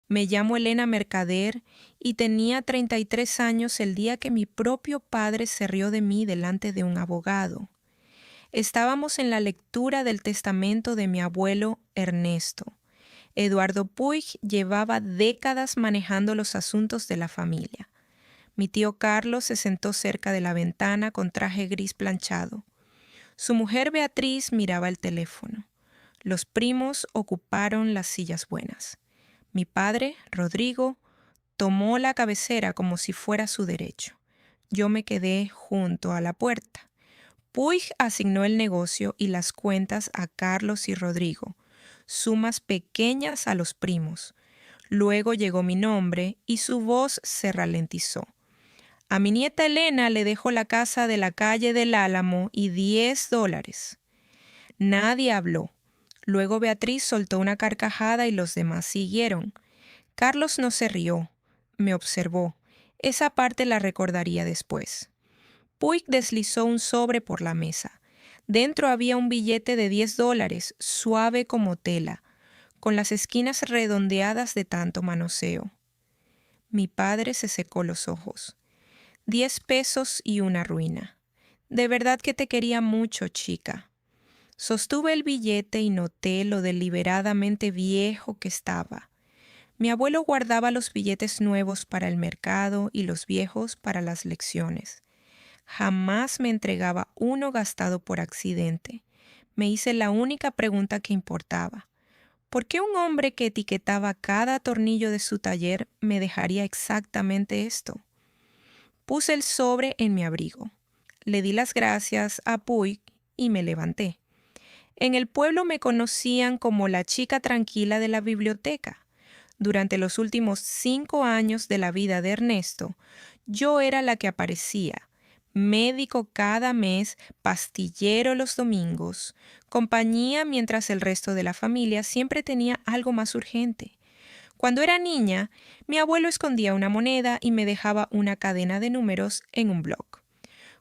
Me llamo Elena Mercader y tenía 33 años el día que mi propio padre se rió de mí delante de un abogado. Estábamos en la lectura del testamento de mi abuelo Ernesto. Eduardo Puig llevaba décadas manejando los asuntos de la familia. Mi tío Carlos se sentó cerca de la ventana con traje gris planchado. Su mujer Beatriz miraba el teléfono. Los primos ocuparon las sillas buenas. Mi padre, Rodrigo, tomó la cabecera como si fuera su derecho. Yo me quedé junto a la puerta. Puig asignó el negocio y las cuentas a Carlos y Rodrigo, sumas pequeñas a los primos. Luego llegó mi nombre y su voz se ralentizó. A mi nieta Elena le dejo la casa de la calle del Álamo y $10. Nadie habló. Luego Beatriz soltó una carcajada y los demás siguieron. Carlos no se rió, me observó. Esa parte la recordaría después. Puig deslizó un sobre por la mesa. Dentro había un billete de $10, suave como tela, con las esquinas redondeadas de tanto manoseo. Mi padre se secó los ojos. 10 pesos y una ruina. De verdad que te quería mucho, chica. Sostuve el billete y noté lo deliberadamente viejo que estaba. Mi abuelo guardaba los billetes nuevos para el mercado y los viejos para las lecciones. Jamás me entregaba uno gastado por accidente. Me hice la única pregunta que importaba. ¿Por qué un hombre que etiquetaba cada tornillo de su taller me dejaría exactamente esto? Puse el sobre en mi abrigo. Le di las gracias a Puig y me levanté. En el pueblo me conocían como la chica tranquila de la biblioteca. Durante los últimos 5 años de la vida de Ernesto, yo era la que aparecía, médico cada mes, pastillero los domingos, compañía mientras el resto de la familia siempre tenía algo más urgente. Cuando era niña, mi abuelo escondía una moneda y me dejaba una cadena de números en un bloc.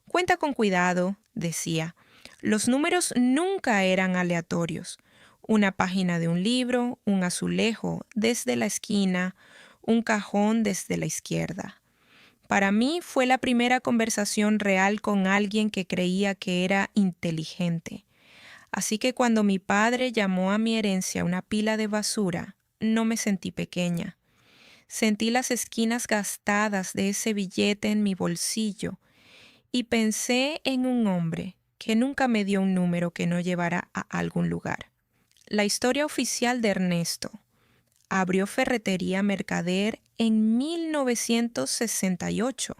Cuenta con cuidado, decía. Los números nunca eran aleatorios. Una página de un libro, un azulejo desde la esquina, un cajón desde la izquierda. Para mí fue la primera conversación real con alguien que creía que era inteligente. Así que cuando mi padre llamó a mi herencia una pila de basura, no me sentí pequeña. Sentí las esquinas gastadas de ese billete en mi bolsillo y pensé en un hombre que nunca me dio un número que no llevara a algún lugar. La historia oficial de Ernesto. Abrió Ferretería Mercader en 1968.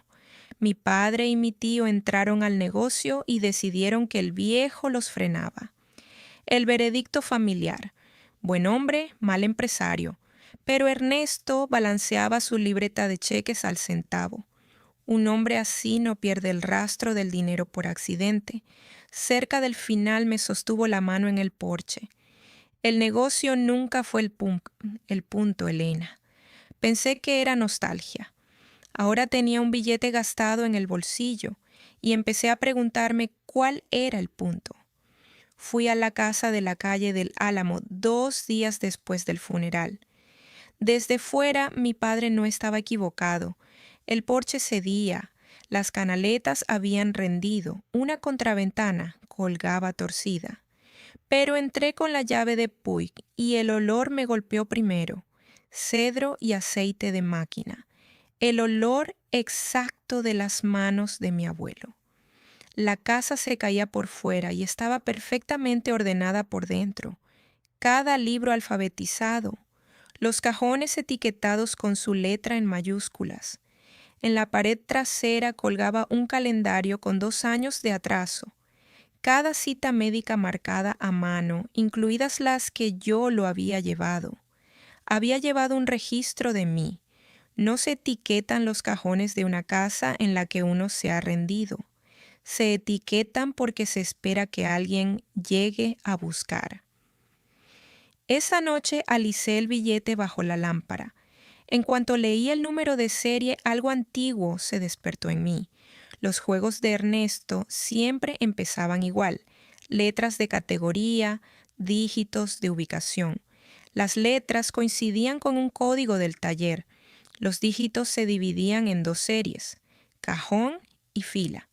Mi padre y mi tío entraron al negocio y decidieron que el viejo los frenaba. El veredicto familiar. Buen hombre, mal empresario. Pero Ernesto balanceaba su libreta de cheques al centavo. Un hombre así no pierde el rastro del dinero por accidente. Cerca del final me sostuvo la mano en el porche. El negocio nunca fue el punto, Elena. Pensé que era nostalgia. Ahora tenía un billete gastado en el bolsillo y empecé a preguntarme cuál era el punto. Fui a la casa de la calle del Álamo 2 días después del funeral. Desde fuera mi padre no estaba equivocado. El porche cedía, las canaletas habían rendido, una contraventana colgaba torcida. Pero entré con la llave de Puig y el olor me golpeó primero. Cedro y aceite de máquina. El olor exacto de las manos de mi abuelo. La casa se caía por fuera y estaba perfectamente ordenada por dentro. Cada libro alfabetizado. Los cajones etiquetados con su letra en mayúsculas. En la pared trasera colgaba un calendario con 2 años de atraso. Cada cita médica marcada a mano, incluidas las que yo lo había llevado. Había llevado un registro de mí. No se etiquetan los cajones de una casa en la que uno se ha rendido. Se etiquetan porque se espera que alguien llegue a buscar. Esa noche alicé el billete bajo la lámpara. En cuanto leí el número de serie, algo antiguo se despertó en mí. Los juegos de Ernesto siempre empezaban igual, letras de categoría, dígitos de ubicación. Las letras coincidían con un código del taller. Los dígitos se dividían en 2 series, cajón y fila.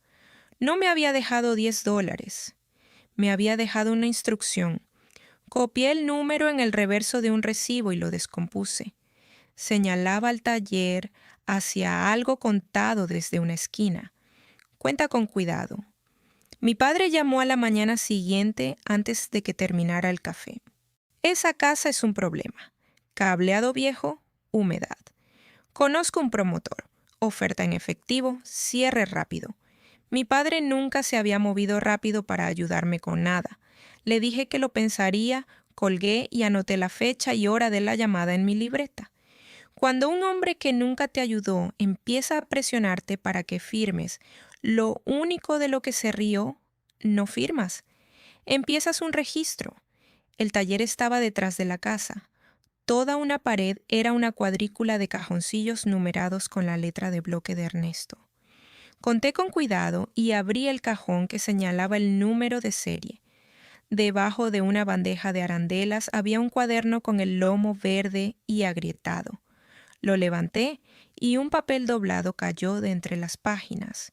No me había dejado $10. Me había dejado una instrucción. Copié el número en el reverso de un recibo y lo descompuse. Señalaba al taller hacia algo contado desde una esquina. Cuenta con cuidado. Mi padre llamó a la mañana siguiente antes de que terminara el café. Esa casa es un problema. Cableado viejo, humedad. Conozco un promotor. Oferta en efectivo, cierre rápido. Mi padre nunca se había movido rápido para ayudarme con nada. Le dije que lo pensaría, colgué y anoté la fecha y hora de la llamada en mi libreta. Cuando un hombre que nunca te ayudó empieza a presionarte para que firmes lo único de lo que se rió, no firmas. Empiezas un registro. El taller estaba detrás de la casa. Toda una pared era una cuadrícula de cajoncillos numerados con la letra de bloque de Ernesto. Conté con cuidado y abrí el cajón que señalaba el número de serie. Debajo de una bandeja de arandelas había un cuaderno con el lomo verde y agrietado. Lo levanté y un papel doblado cayó de entre las páginas.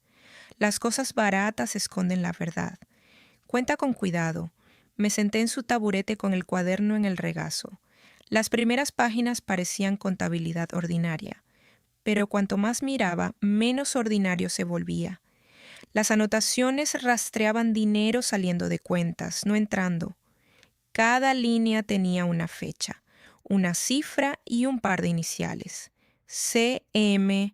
Las cosas baratas esconden la verdad. Cuenta con cuidado. Me senté en su taburete con el cuaderno en el regazo. Las primeras páginas parecían contabilidad ordinaria, pero cuanto más miraba, menos ordinario se volvía. Las anotaciones rastreaban dinero saliendo de cuentas, no entrando. Cada línea tenía una fecha, una cifra y un par de iniciales. CMRM,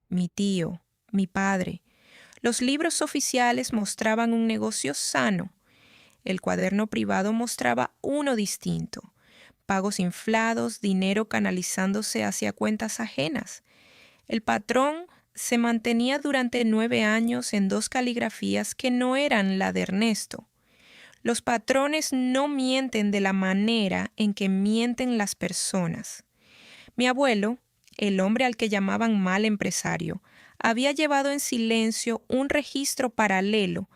mi tío, mi padre. Los libros oficiales mostraban un negocio sano. El cuaderno privado mostraba uno distinto. Pagos inflados, dinero canalizándose hacia cuentas ajenas. El patrón se mantenía durante 9 años en 2 caligrafías que no eran la de Ernesto. Los patrones no mienten de la manera en que mienten las personas. Mi abuelo, el hombre al que llamaban mal empresario, había llevado en silencio un registro paralelo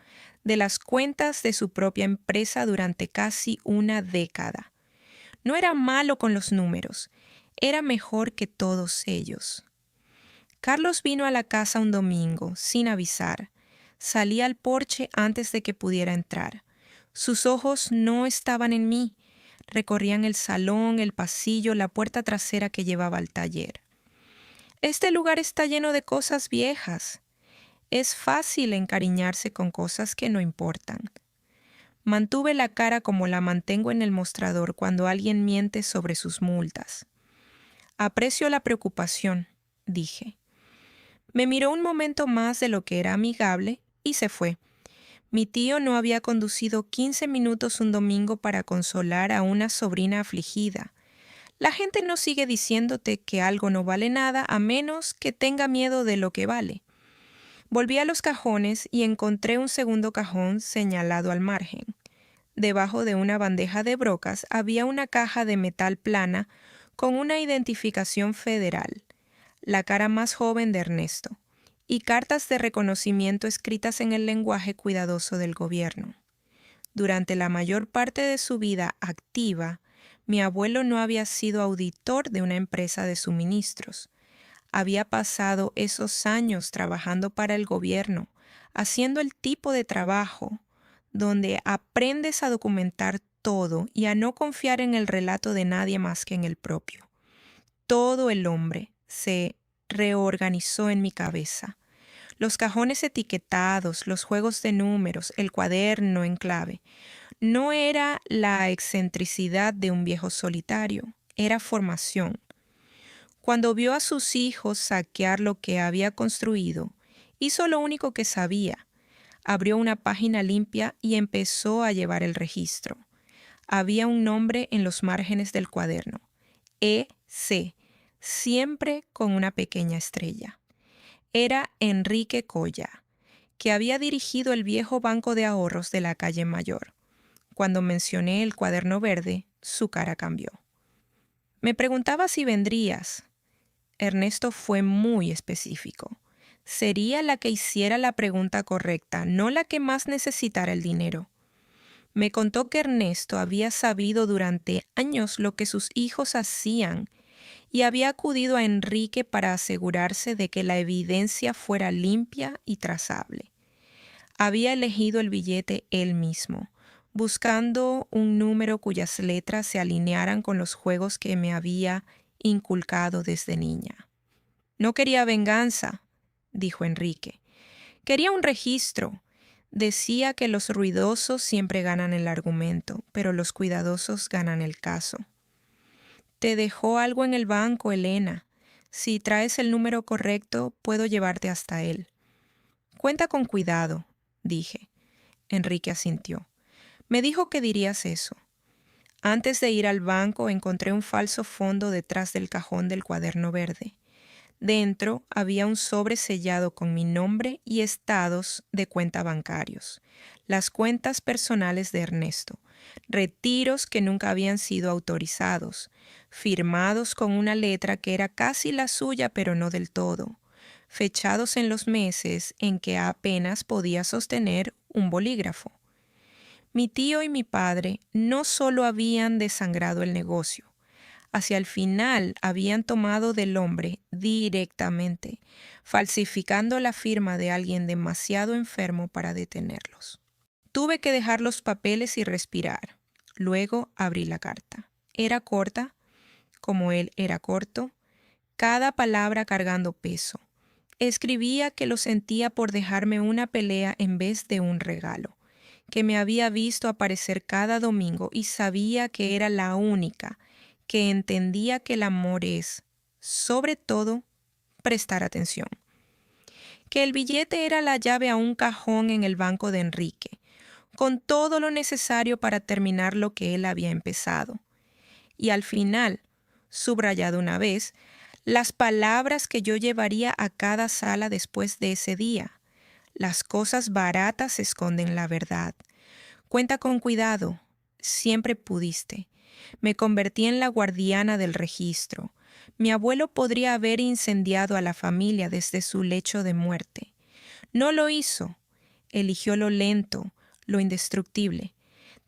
de las cuentas de su propia empresa durante casi una década. No era malo con los números, era mejor que todos ellos. Carlos vino a la casa un domingo, sin avisar. Salí al porche antes de que pudiera entrar. Sus ojos no estaban en mí. Recorrían el salón, el pasillo, la puerta trasera que llevaba al taller. Este lugar está lleno de cosas viejas. Es fácil encariñarse con cosas que no importan. Mantuve la cara como la mantengo en el mostrador cuando alguien miente sobre sus multas. Aprecio la preocupación, dije. Me miró un momento más de lo que era amigable y se fue. Mi tío no había conducido 15 minutos un domingo para consolar a una sobrina afligida. La gente no sigue diciéndote que algo no vale nada a menos que tenga miedo de lo que vale. Volví a los cajones y encontré un segundo cajón señalado al margen. Debajo de una bandeja de brocas había una caja de metal plana con una identificación federal, la cara más joven de Ernesto, y cartas de reconocimiento escritas en el lenguaje cuidadoso del gobierno. Durante la mayor parte de su vida activa, mi abuelo no había sido auditor de una empresa de suministros. Había pasado esos años trabajando para el gobierno, haciendo el tipo de trabajo donde aprendes a documentar todo y a no confiar en el relato de nadie más que en el propio. Todo el hombre se reorganizó en mi cabeza. Los cajones etiquetados, los juegos de números, el cuaderno en clave. No era la excentricidad de un viejo solitario, era formación. Cuando vio a sus hijos saquear lo que había construido, hizo lo único que sabía. Abrió una página limpia y empezó a llevar el registro. Había un nombre en los márgenes del cuaderno. E.C., siempre con una pequeña estrella. Era Enrique Colla, que había dirigido el viejo banco de ahorros de la calle Mayor. Cuando mencioné el cuaderno verde, su cara cambió. Me preguntaba si vendrías. Ernesto fue muy específico. Sería la que hiciera la pregunta correcta, no la que más necesitara el dinero. Me contó que Ernesto había sabido durante años lo que sus hijos hacían y había acudido a Enrique para asegurarse de que la evidencia fuera limpia y trazable. Había elegido el billete él mismo, buscando un número cuyas letras se alinearan con los juegos que me había inculcado desde niña. No quería venganza, dijo Enrique. Quería un registro. Decía que los ruidosos siempre ganan el argumento, pero los cuidadosos ganan el caso. Te dejó algo en el banco, Elena. Si traes el número correcto, puedo llevarte hasta él. Cuenta con cuidado, dije. Enrique asintió. Me dijo que dirías eso. Antes de ir al banco encontré un falso fondo detrás del cajón del cuaderno verde. Dentro había un sobre sellado con mi nombre y estados de cuenta bancarios, las cuentas personales de Ernesto, retiros que nunca habían sido autorizados, firmados con una letra que era casi la suya pero no del todo, fechados en los meses en que apenas podía sostener un bolígrafo. Mi tío y mi padre no solo habían desangrado el negocio, hacia el final habían tomado del hombre directamente, falsificando la firma de alguien demasiado enfermo para detenerlos. Tuve que dejar los papeles y respirar. Luego abrí la carta. Era corta, como él era corto, cada palabra cargando peso. Escribía que lo sentía por dejarme una pelea en vez de un regalo, que me había visto aparecer cada domingo y sabía que era la única, que entendía que el amor es, sobre todo, prestar atención. Que el billete era la llave a un cajón en el banco de Enrique, con todo lo necesario para terminar lo que él había empezado. Y al final, subrayado una vez, las palabras que yo llevaría a cada sala después de ese día. Las cosas baratas esconden la verdad. Cuenta con cuidado, siempre pudiste. Me convertí en la guardiana del registro. Mi abuelo podría haber incendiado a la familia desde su lecho de muerte. No lo hizo. Eligió lo lento, lo indestructible.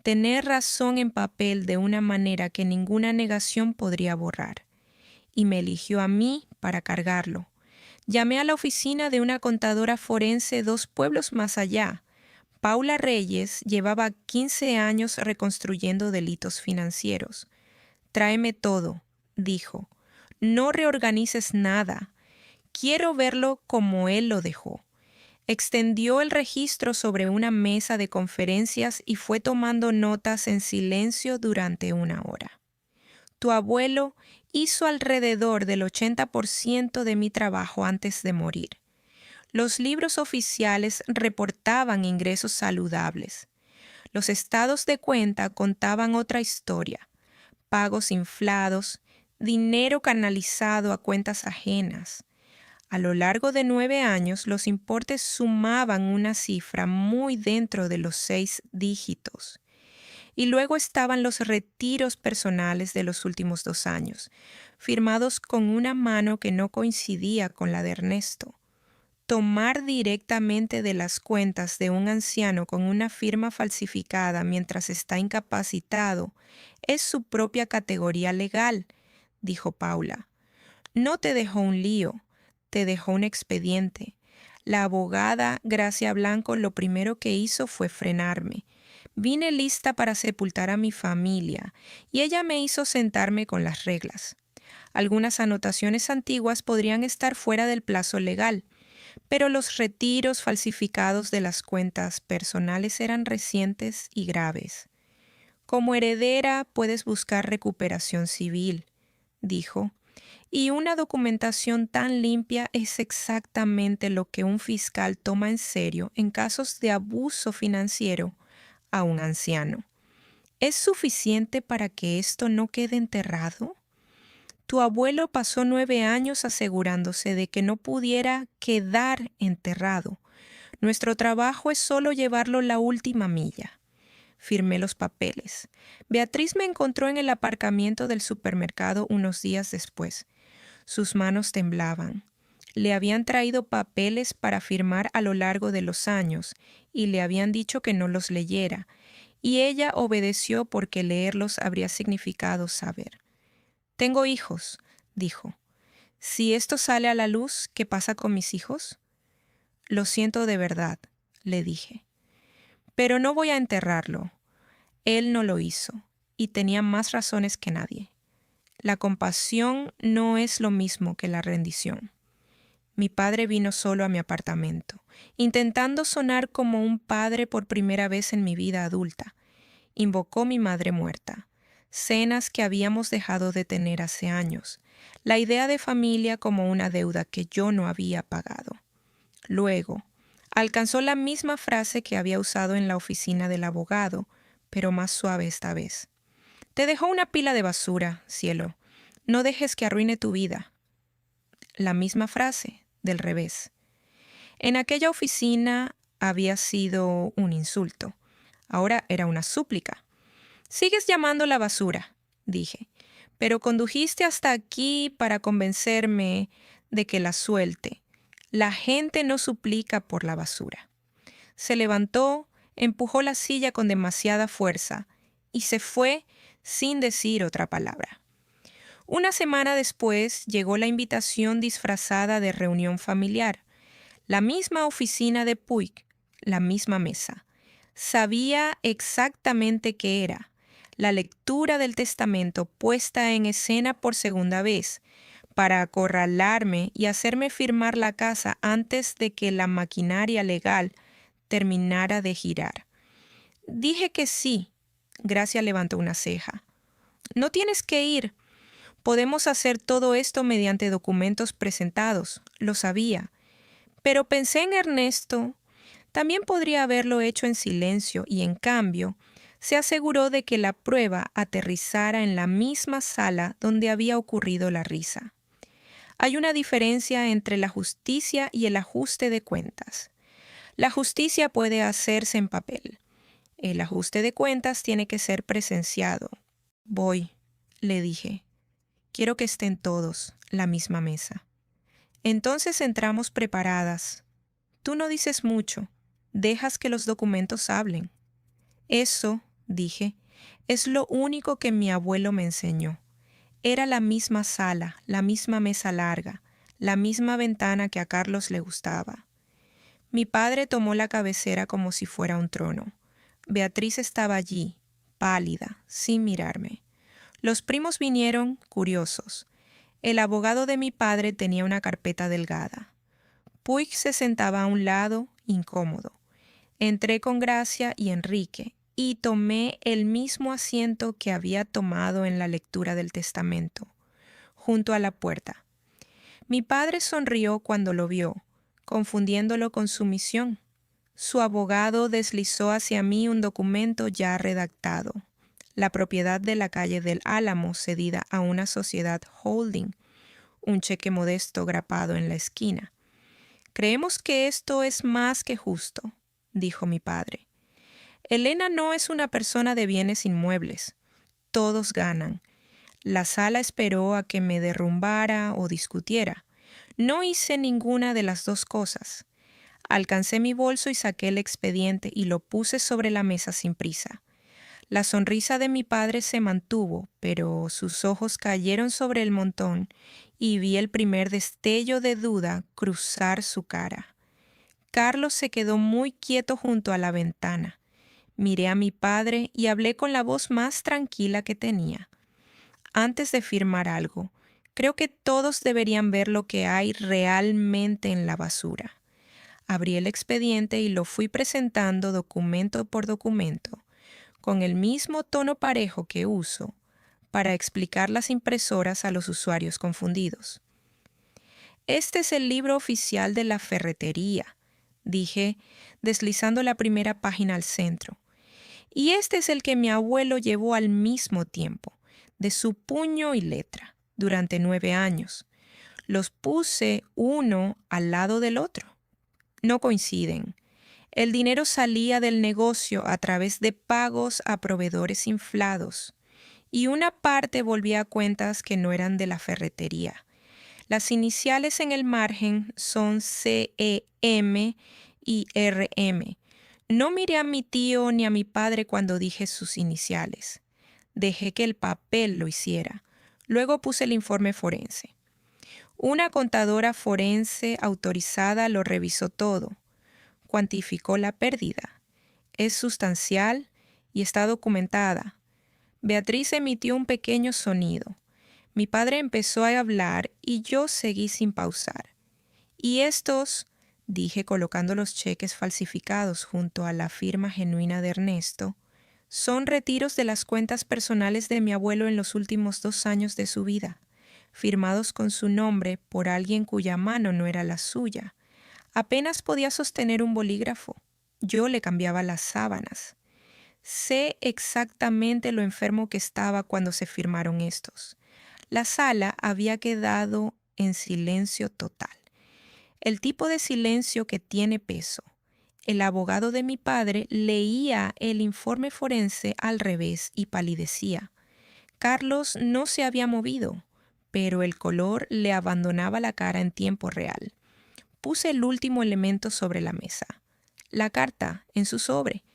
Tener razón en papel de una manera que ninguna negación podría borrar. Y me eligió a mí para cargarlo. Llamé a la oficina de una contadora forense 2 pueblos más allá. Paula Reyes llevaba 15 años reconstruyendo delitos financieros. Tráeme todo, dijo. No reorganices nada. Quiero verlo como él lo dejó. Extendió el registro sobre una mesa de conferencias y fue tomando notas en silencio durante 1 hora. Tu abuelo hizo alrededor del 80% de mi trabajo antes de morir. Los libros oficiales reportaban ingresos saludables. Los estados de cuenta contaban otra historia: pagos inflados, dinero canalizado a cuentas ajenas. A lo largo de 9 años, los importes sumaban una cifra muy dentro de los 6 dígitos. Y luego estaban los retiros personales de los últimos 2 años, firmados con una mano que no coincidía con la de Ernesto. Tomar directamente de las cuentas de un anciano con una firma falsificada mientras está incapacitado es su propia categoría legal, dijo Paula. No te dejó un lío, te dejó un expediente. La abogada Gracia Blanco lo primero que hizo fue frenarme. Vine lista para sepultar a mi familia y ella me hizo sentarme con las reglas. Algunas anotaciones antiguas podrían estar fuera del plazo legal, pero los retiros falsificados de las cuentas personales eran recientes y graves. Como heredera puedes buscar recuperación civil, dijo, y una documentación tan limpia es exactamente lo que un fiscal toma en serio en casos de abuso financiero a un anciano. ¿Es suficiente para que esto no quede enterrado? Tu abuelo pasó 9 años asegurándose de que no pudiera quedar enterrado. Nuestro trabajo es solo llevarlo la última milla. Firmé los papeles. Beatriz me encontró en el aparcamiento del supermercado unos días después. Sus manos temblaban. Le habían traído papeles para firmar a lo largo de los años y le habían dicho que no los leyera y ella obedeció porque leerlos habría significado saber. «Tengo hijos», dijo. «Si esto sale a la luz, ¿qué pasa con mis hijos?» «Lo siento de verdad», le dije. «Pero no voy a enterrarlo. Él no lo hizo, y tenía más razones que nadie. La compasión no es lo mismo que la rendición». Mi padre vino solo a mi apartamento, intentando sonar como un padre por primera vez en mi vida adulta. Invocó mi madre muerta, cenas que habíamos dejado de tener hace años, la idea de familia como una deuda que yo no había pagado. Luego, alcanzó la misma frase que había usado en la oficina del abogado, pero más suave esta vez. «Te dejó una pila de basura, cielo. No dejes que arruine tu vida». La misma frase, del revés. En aquella oficina había sido un insulto. Ahora era una súplica. «Sigues llamando la basura», dije, «pero condujiste hasta aquí para convencerme de que la suelte. La gente no suplica por la basura». Se levantó, empujó la silla con demasiada fuerza y se fue sin decir otra palabra. Una semana después llegó la invitación disfrazada de reunión familiar. La misma oficina de Puig, la misma mesa. Sabía exactamente qué era. La lectura del testamento puesta en escena por segunda vez, para acorralarme y hacerme firmar la casa antes de que la maquinaria legal terminara de girar. Dije que sí. Gracia levantó una ceja. «No tienes que ir. Podemos hacer todo esto mediante documentos presentados, lo sabía. Pero pensé en Ernesto. También podría haberlo hecho en silencio y, en cambio, se aseguró de que la prueba aterrizara en la misma sala donde había ocurrido la risa. Hay una diferencia entre la justicia y el ajuste de cuentas. La justicia puede hacerse en papel. El ajuste de cuentas tiene que ser presenciado. «Voy», le dije. «Quiero que estén todos, la misma mesa». Entonces entramos preparadas. Tú no dices mucho, dejas que los documentos hablen. «Eso», dije, «es lo único que mi abuelo me enseñó». Era la misma sala, la misma mesa larga, la misma ventana que a Carlos le gustaba. Mi padre tomó la cabecera como si fuera un trono. Beatriz estaba allí, pálida, sin mirarme. Los primos vinieron, curiosos. El abogado de mi padre tenía una carpeta delgada. Puig se sentaba a un lado, incómodo. Entré con Gracia y Enrique y tomé el mismo asiento que había tomado en la lectura del testamento, junto a la puerta. Mi padre sonrió cuando lo vio, confundiéndolo con sumisión. Su abogado deslizó hacia mí un documento ya redactado. La propiedad de la calle del Álamo cedida a una sociedad holding, un cheque modesto grapado en la esquina. «Creemos que esto es más que justo», dijo mi padre. «Elena no es una persona de bienes inmuebles. Todos ganan. La sala esperó a que me derrumbara o discutiera. No hice ninguna de las dos cosas. Alcancé mi bolso y saqué el expediente y lo puse sobre la mesa sin prisa. La sonrisa de mi padre se mantuvo, pero sus ojos cayeron sobre el montón y vi el primer destello de duda cruzar su cara. Carlos se quedó muy quieto junto a la ventana. Miré a mi padre y hablé con la voz más tranquila que tenía. «Antes de firmar algo, creo que todos deberían ver lo que hay realmente en la basura». Abrí el expediente y lo fui presentando documento por documento, con el mismo tono parejo que uso para explicar las impresoras a los usuarios confundidos. «Este es el libro oficial de la ferretería», dije, deslizando la primera página al centro. «Y este es el que mi abuelo llevó al mismo tiempo, de su puño y letra, durante 9 años. Los puse uno al lado del otro. No coinciden. El dinero salía del negocio a través de pagos a proveedores inflados, y una parte volvía a cuentas que no eran de la ferretería. Las iniciales en el margen son CEM y RM. No miré a mi tío ni a mi padre cuando dije sus iniciales. Dejé que el papel lo hiciera. Luego puse el informe forense. Una contadora forense autorizada lo revisó todo. Cuantificó la pérdida. Es sustancial y está documentada. Beatriz emitió un pequeño sonido. Mi padre empezó a hablar y yo seguí sin pausar. Y estos, dije colocando los cheques falsificados junto a la firma genuina de Ernesto, son retiros de las cuentas personales de mi abuelo en los últimos 2 años de su vida, firmados con su nombre por alguien cuya mano no era la suya. Apenas podía sostener un bolígrafo. Yo le cambiaba las sábanas. Sé exactamente lo enfermo que estaba cuando se firmaron estos. La sala había quedado en silencio total. El tipo de silencio que tiene peso. El abogado de mi padre leía el informe forense al revés y palidecía. Carlos no se había movido, pero el color le abandonaba la cara en tiempo real. Puse el último elemento sobre la mesa. La carta en su sobre.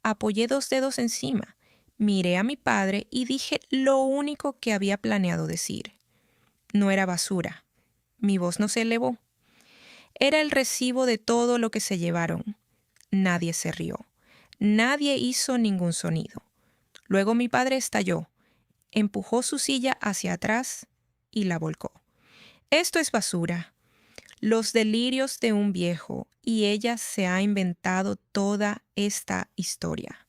Apoyé 2 dedos encima. Miré a mi padre y dije lo único que había planeado decir. No era basura. Mi voz no se elevó. Era el recibo de todo lo que se llevaron. Nadie se rió. Nadie hizo ningún sonido. Luego mi padre estalló. Empujó su silla hacia atrás y la volcó. Esto es basura. Los delirios de un viejo, y ella se ha inventado toda esta historia.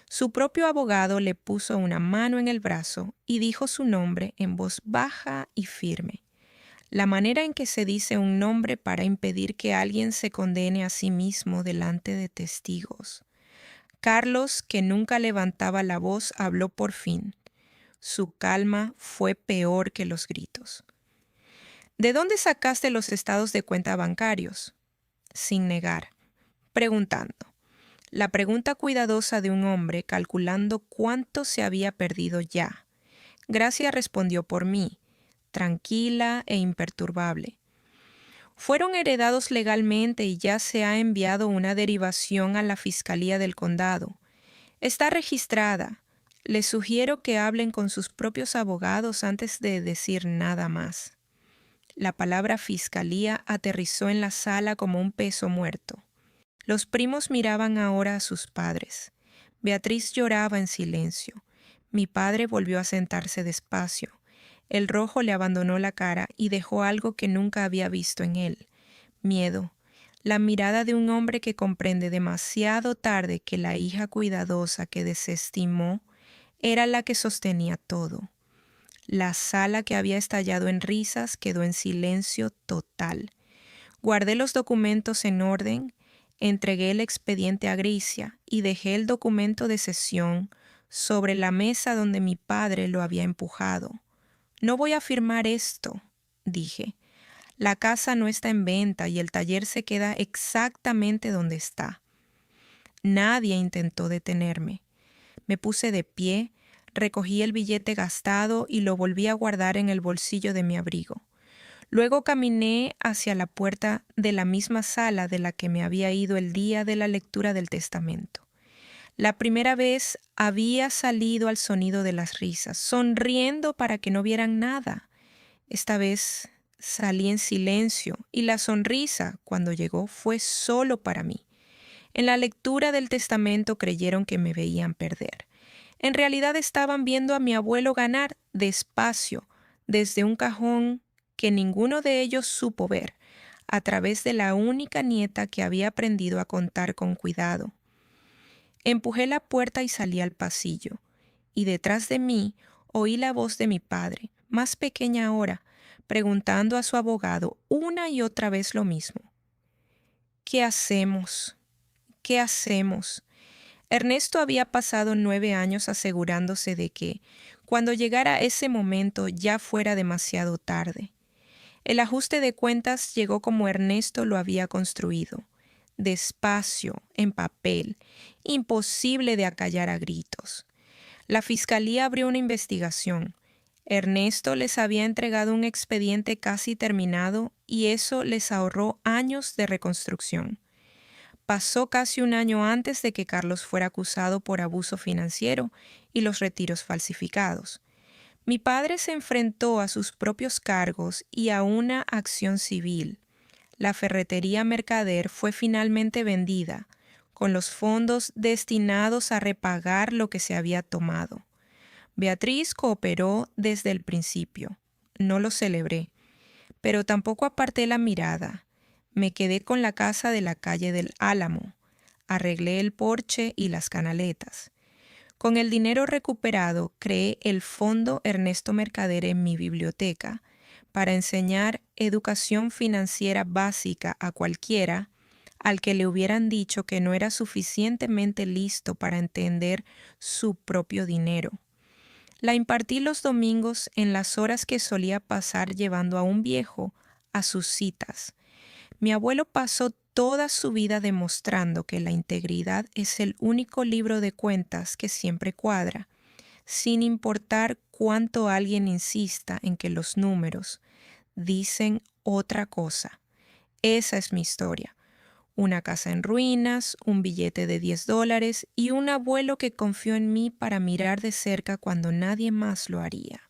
Su propio abogado le puso una mano en el brazo y dijo su nombre en voz baja y firme. La manera en que se dice un nombre para impedir que alguien se condene a sí mismo delante de testigos. Carlos, que nunca levantaba la voz, habló por fin. Su calma fue peor que los gritos. ¿De dónde sacaste los estados de cuenta bancarios? Sin negar, preguntando. La pregunta cuidadosa de un hombre calculando cuánto se había perdido ya. Gracia respondió por mí, tranquila e imperturbable. Fueron heredados legalmente y ya se ha enviado una derivación a la Fiscalía del Condado. Está registrada. Les sugiero que hablen con sus propios abogados antes de decir nada más. La palabra fiscalía aterrizó en la sala como un peso muerto. Los primos miraban ahora a sus padres. Beatriz lloraba en silencio. Mi padre volvió a sentarse despacio. El rojo le abandonó la cara y dejó algo que nunca había visto en él. Miedo. La mirada de un hombre que comprende demasiado tarde que la hija cuidadosa que desestimó era la que sostenía todo. La sala que había estallado en risas quedó en silencio total. Guardé los documentos en orden, entregué el expediente a Gricia y dejé el documento de cesión sobre la mesa donde mi padre lo había empujado. No voy a firmar esto, dije. La casa no está en venta y el taller se queda exactamente donde está. Nadie intentó detenerme. Me puse de pie, recogí el billete gastado y lo volví a guardar en el bolsillo de mi abrigo. Luego caminé hacia la puerta de la misma sala de la que me había ido el día de la lectura del testamento. La primera vez había salido al sonido de las risas, sonriendo para que no vieran nada. Esta vez salí en silencio y la sonrisa, cuando llegó, fue solo para mí. En la lectura del testamento creyeron que me veían perder. En realidad estaban viendo a mi abuelo ganar despacio, desde un cajón que ninguno de ellos supo ver, a través de la única nieta que había aprendido a contar con cuidado. Empujé la puerta y salí al pasillo, y detrás de mí oí la voz de mi padre, más pequeña ahora, preguntando a su abogado una y otra vez lo mismo. ¿Qué hacemos? ¿Qué hacemos? Ernesto había pasado 9 años asegurándose de que, cuando llegara ese momento, ya fuera demasiado tarde. El ajuste de cuentas llegó como Ernesto lo había construido, despacio, en papel, imposible de acallar a gritos. La fiscalía abrió una investigación. Ernesto les había entregado un expediente casi terminado y eso les ahorró años de reconstrucción. Pasó casi un año antes de que Carlos fuera acusado por abuso financiero y los retiros falsificados. Mi padre se enfrentó a sus propios cargos y a una acción civil. La ferretería Mercader fue finalmente vendida, con los fondos destinados a repagar lo que se había tomado. Beatriz cooperó desde el principio. No lo celebré, pero tampoco aparté la mirada. Me quedé con la casa de la calle del Álamo. Arreglé el porche y las canaletas. Con el dinero recuperado, creé el Fondo Ernesto Mercader en mi biblioteca para enseñar educación financiera básica a cualquiera al que le hubieran dicho que no era suficientemente listo para entender su propio dinero. La impartí los domingos en las horas que solía pasar llevando a un viejo a sus citas. Mi abuelo pasó toda su vida demostrando que la integridad es el único libro de cuentas que siempre cuadra, sin importar cuánto alguien insista en que los números dicen otra cosa. Esa es mi historia. Una casa en ruinas, un billete de $10 y un abuelo que confió en mí para mirar de cerca cuando nadie más lo haría.